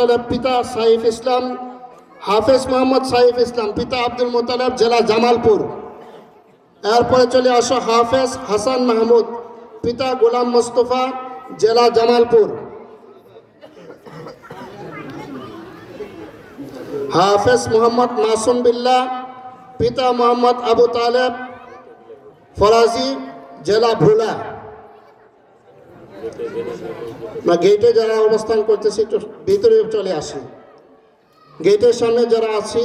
মোতালেব পিতা সাইফ ইসলাম, হাফেজ মোহাম্মদ সাইফ ইসলাম পিতা আব্দুল মোতালেব, জেলা জামালপুর। এরপরে চলে আসো হাফেজ হাসান মাহমুদ পিতা গোলাম মোস্তফা, জেলা জামালপুর। হাফেজ মোহাম্মদ মাসুম বিল্লাহ পিতা মোহাম্মদ আবু তালেব ফরাজি, জেলা ভোলা। গেটে যারা অবস্থান করতেছি একটু ভিতরে চলে আসি। গেটের সামনে যারা আছি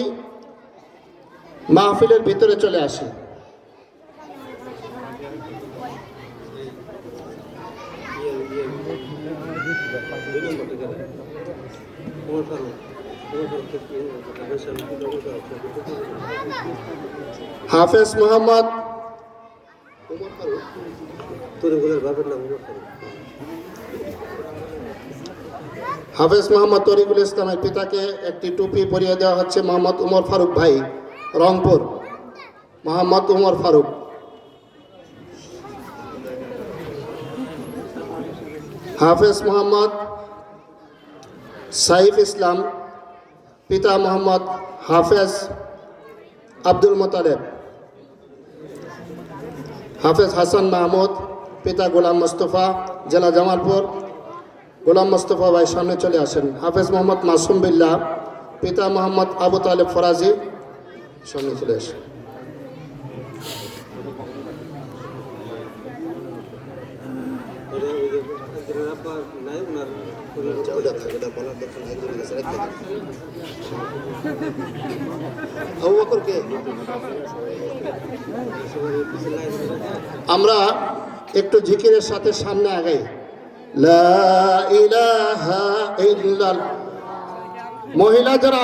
মাহফিলের ভিতরে চলে আসি। হাফেজ মোহাম্মদ হাফেজ মোহাম্মদ তরিকুল ইসলামের পিতাকে একটি টুপি পরিয়ে দেওয়া হচ্ছে মোহাম্মদ উমর ফারুক ভাই, রংপুর। মোহাম্মদ উমর ফারুক। হাফেজ মোহাম্মদ সাইফ ইসলাম পিতা মোহাম্মদ হাফেজ আব্দুল মোতালেব। হাফেজ হাসান মাহমুদ পিতা গোলাম মোস্তফা, জেলা জামালপুর। গোলাম মোস্তফা ভাই সামনে চলে আসেন। হাফেজ মোহাম্মদ মাসুম বিল্লাহ পিতা মোহাম্মদ আবু তালেব ফরাজি, সামনে চলে আসেন। আমরা একটু জিকিরের সাথে সামনে আগাই। লা ইলাহা ইল্লাল্লাহ। মহিলা যারা